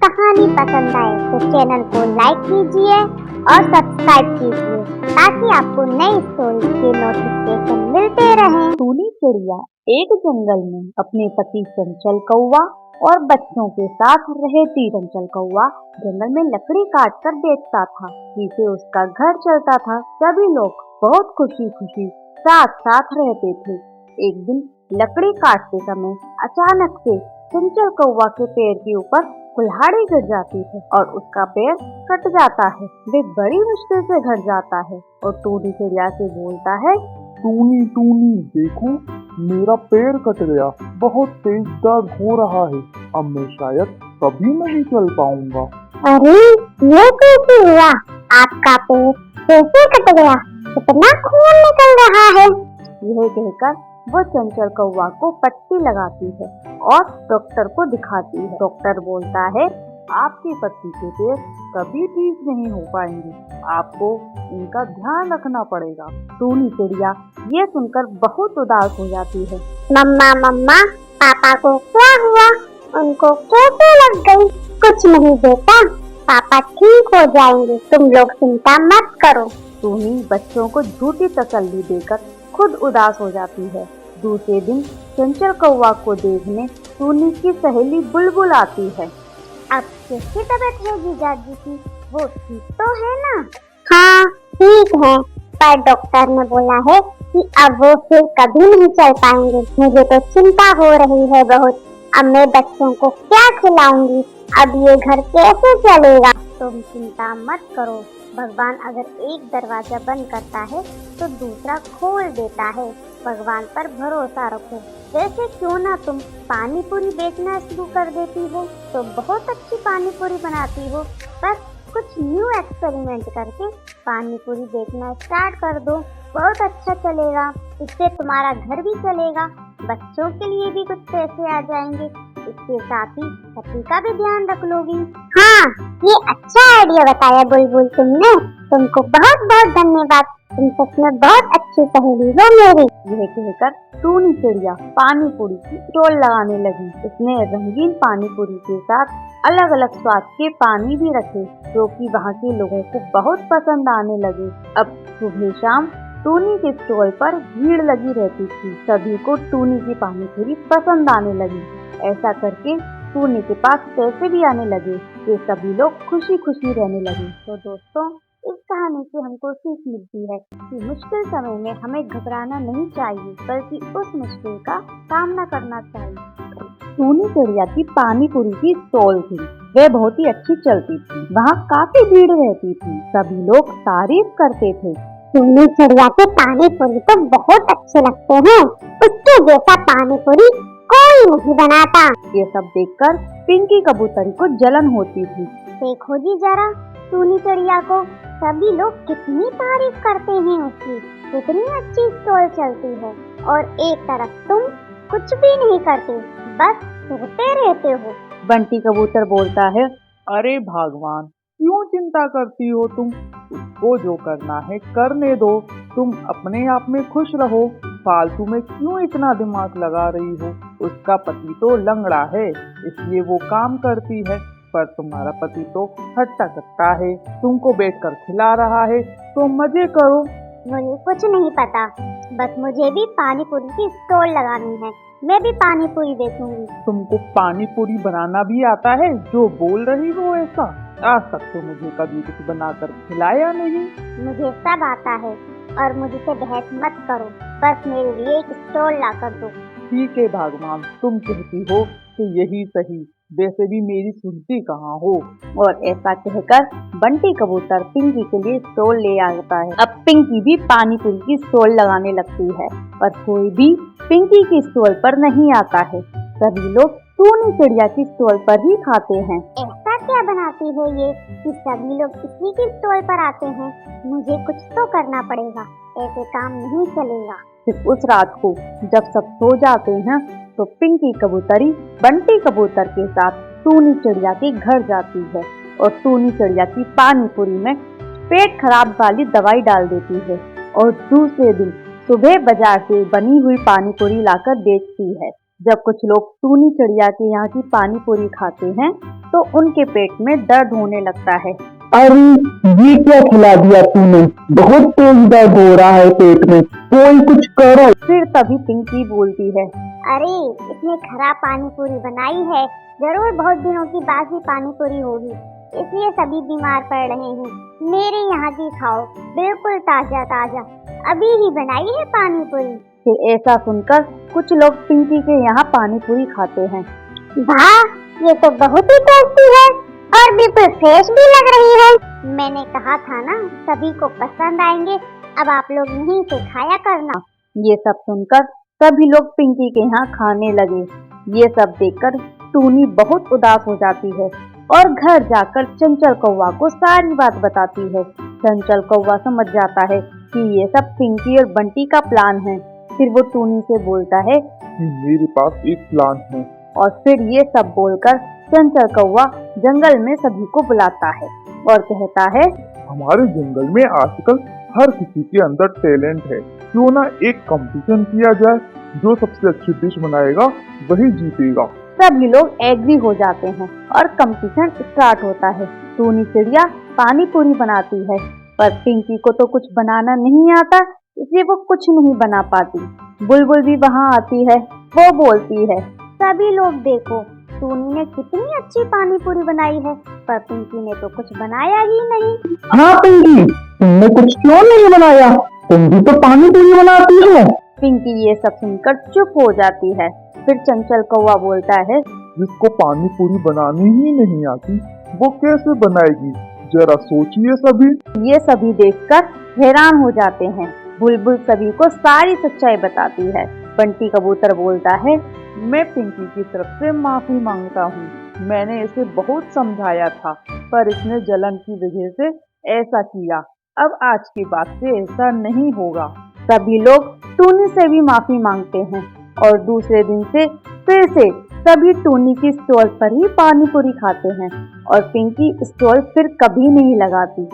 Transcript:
कहानी पसंद आए तो चैनल को लाइक कीजिए और सब्सक्राइब कीजिए ताकि आपको नई स्टोरी के नोटिफिकेशन मिलते रहें। टूनी चिड़िया एक जंगल में अपने पति चंचल कौवा और बच्चों के साथ रहती। चंचल कौवा जंगल में लकड़ी काट कर बेचता था, जिससे उसका घर चलता था। सभी लोग बहुत खुशी खुशी साथ साथ रहते थे। एक दिन लकड़ी काटते समय अचानक से चंचल कौवा के पैर के ऊपर कुल्हाड़ी गिर जाती है और उसका पैर कट जाता है। वे बड़ी मुश्किल से घर जाता है और टूनी चिड़िया से बोलता है, टूनी टूनी देखो, मेरा पैर कट गया, बहुत तेज दर्द हो रहा है, अब मैं शायद कभी नहीं चल पाऊंगा। अरे ये कैसे हुआ? आपका पैर कैसे कट गया? कितना खून निकल रहा है। यह कहकर वो चंचल कौवा को पट्टी लगाती है और डॉक्टर को दिखाती है। डॉक्टर बोलता है, आपके पति के पैर कभी ठीक नहीं हो पाएंगे, आपको इनका ध्यान रखना पड़ेगा। टूनी चिड़िया ये सुनकर बहुत उदास हो जाती है। मम्मा मम्मा, पापा को क्या हुआ? उनको कैसे लग गई? कुछ नहीं बेटा, पापा ठीक हो जाएंगे, तुम लोग चिंता मत करो। टूनी बच्चों को झूठी तसल्ली देकर खुद उदास हो जाती है। दूसरे दिन चंचल कौवा को देखने टूनी की सहेली बुलबुल आती है। अब कैसी तबीयत है जीजाजी की? वो ठीक तो है ना? हाँ ठीक है, पर डॉक्टर ने बोला है कि अब वो फिर कभी नहीं चल पाएंगे। मुझे तो चिंता हो रही है बहुत। अब मैं बच्चों को क्या खिलाऊंगी? अब ये घर कैसे चलेगा? तुम चिंता मत करो, भगवान अगर एक दरवाजा बंद करता है तो दूसरा खोल देता है। भगवान पर भरोसा रखो। वैसे क्यों ना तुम पानी पूरी बेचना शुरू कर देती हो? तो बहुत अच्छी पानी पूरी बनाती हो, बस कुछ न्यू एक्सपेरिमेंट करके पानी पूरी बेचना स्टार्ट कर दो, बहुत अच्छा चलेगा। इससे तुम्हारा घर भी चलेगा, बच्चों के लिए भी कुछ पैसे आ जाएंगे, इसके साथ ही पति का भी ध्यान रख लोगी। हाँ, ये अच्छा आइडिया बताया बुलबुल तुमने, तुमको बहुत बहुत धन्यवाद। तुम सच में बहुत अच्छी सहेली हो मेरी। यह कहकर टूनी चिड़िया पानी पूरी की स्टॉल लगाने लगी। उसने रंगीन पानी पूरी के साथ अलग अलग स्वाद के पानी भी रखे, जो कि वहाँ के लोगों को बहुत पसंद आने लगे। अब सुबह शाम टूनी के स्टॉल पर भीड़ लगी रहती थी। सभी को टूनी की पानी पूरी पसंद आने लगी। ऐसा करके टूनी के पास पैसे भी आने लगे, ये सभी लोग खुशी खुशी रहने लगे। तो दोस्तों, इस कहानी से हमको सीख मिलती है कि मुश्किल समय में हमें घबराना नहीं चाहिए, बल्कि उस मुश्किल का सामना करना चाहिए। टूनी चिड़िया की पानी पूरी की स्टॉल थी, वह बहुत ही अच्छी चलती थी। वहाँ काफी भीड़ रहती थी, सभी लोग तारीफ करते थे। टूनी चिड़िया के पानी पूरी तो बहुत अच्छे लगते हैं, उसके जैसा पानी पूरी कोई नहीं बनाता। ये सब देखकर पिंकी कबूतरी को जलन होती थी। देखो जी जरा, टूनी चिड़िया को सभी लोग कितनी तारीफ करते हैं उसकी, कितनी अच्छी स्टॉल चलती है, और एक तरफ तुम कुछ भी नहीं करते, बस सोते रहते हो। बंटी कबूतर बोलता है, अरे भगवान, क्यों चिंता करती हो तुम? उसको जो करना है करने दो, तुम अपने आप में खुश रहो, फालतू में क्यों इतना दिमाग लगा रही हो? उसका पति तो लंगड़ा है, इसलिए वो काम करती है, पर तुम्हारा पति तो हट्टा कट्टा है, तुमको बैठकर खिला रहा है, तो मजे करो। मुझे कुछ नहीं पता, बस मुझे भी पानी पूरी की स्टॉल लगानी है, मैं भी पानी पूरी बेचूंगी। तुमको पानी पूरी बनाना भी आता है जो बोल रही हो ऐसा? आज तक तो मुझे कभी कुछ बनाकर खिलाया नहीं। मुझे सब आता है, और मुझसे बहस मत करो, बस मेरे लिए एक स्टॉल ला कर दो। ठीक है भगवान, तुम कहती हो तो यही सही, वैसे भी मेरी सुनती कहाँ हो। और ऐसा कहकर बंटी कबूतर पिंकी के लिए स्टॉल ले आता है। अब पिंकी भी पानी पूरी की स्टॉल लगाने लगती है, पर कोई भी पिंकी की स्टॉल पर नहीं आता है। सभी लोग टूनी चिड़िया की स्टॉल पर ही खाते हैं। ऐसा क्या बनाती है ये कि सभी लोग इसी की स्टॉल पर आते हैं? मुझे कुछ तो करना पड़ेगा, ऐसे काम नहीं चलेगा। फिर उस रात को जब सब सो जाते हैं तो पिंकी कबूतरी बंटी कबूतर के साथ टूनी चिड़िया के घर जाती है और टूनी चिड़िया की पानी पूरी में पेट खराब वाली दवाई डाल देती है और दूसरे दिन सुबह बाजार से बनी हुई पानी पूरी लाकर बेचती है। जब कुछ लोग टूनी चिड़िया के यहाँ की पानी पूरी खाते हैं तो उनके पेट में दर्द होने लगता है। अरे ये क्या खिला दिया तूने, बहुत तेज दर्द हो रहा है पेट में, कोई कुछ करो। फिर तभी पिंकी बोलती है, अरे इतनी खराब पानी पूरी बनाई है, जरूर बहुत दिनों की बासी पानी पूरी होगी, इसलिए सभी बीमार पड़ रहे हैं। मेरे यहाँ की खाओ, बिल्कुल ताजा ताजा, अभी ही बनाई है पानी पूरी। फिर ऐसा सुनकर कुछ लोग पिंकी के यहाँ पानी पूरी खाते हैं। वाह, ये तो बहुत ही टेस्टी है और बिल्कुल फ्रेश भी लग रही है। मैंने कहा था ना सभी को पसंद आएंगे, अब आप लोग यहीं से खाया करना। ये सब सुनकर सभी लोग पिंकी के यहाँ खाने लगे। ये सब देखकर टूनी बहुत उदास हो जाती है और घर जाकर चंचल कौवा को सारी बात बताती है। चंचल कौवा समझ जाता है कि ये सब पिंकी और बंटी का प्लान है। फिर वो टूनी से बोलता है कि मेरे पास एक प्लान है। और फिर ये सब बोलकर चंचल कौवा जंगल में सभी को बुलाता है और कहता है, हमारे जंगल में आजकल हर किसी के अंदर टैलेंट है, क्यों ना एक कंपटीशन किया जाए, जो सबसे अच्छी डिश बनाएगा वही जीतेगा। सभी लोग एग्री हो जाते हैं और कंपटीशन स्टार्ट होता है। टूनी चिड़िया पानी पूरी बनाती है, पर पिंकी को तो कुछ बनाना नहीं आता, इसलिए वो कुछ नहीं बना पाती। बुलबुल भी वहाँ आती है, वो बोलती है, सभी लोग देखो, टूनी ने कितनी अच्छी पानी पूरी बनाई है, पर पिंकी ने तो कुछ बनाया ही नहीं। हाँ पिंकी, तुमने कुछ क्यों नहीं बनाया, तुम भी तो पानी पूरी बनाती हो। पिंकी ये सब सुनकर चुप हो जाती है। फिर चंचल कौवा बोलता है, जिसको पानी पूरी बनानी ही नहीं आती वो कैसे बनाएगी, जरा सोचिए सभी। ये सभी देखकर हैरान हो जाते हैं। बुलबुल सभी को सारी सच्चाई बताती है। बंटी कबूतर बोलता है, मैं पिंकी की तरफ से माफी मांगता हूँ, मैंने इसे बहुत समझाया था, पर इसने जलन की वजह से ऐसा किया। अब आज के बाद से ऐसा नहीं होगा। सभी लोग टूनी से भी माफी मांगते हैं और दूसरे दिन से फिर से सभी टूनी की स्टॉल पर ही पानी पूरी खाते हैं और पिंकी स्टॉल फिर कभी नहीं लगाती।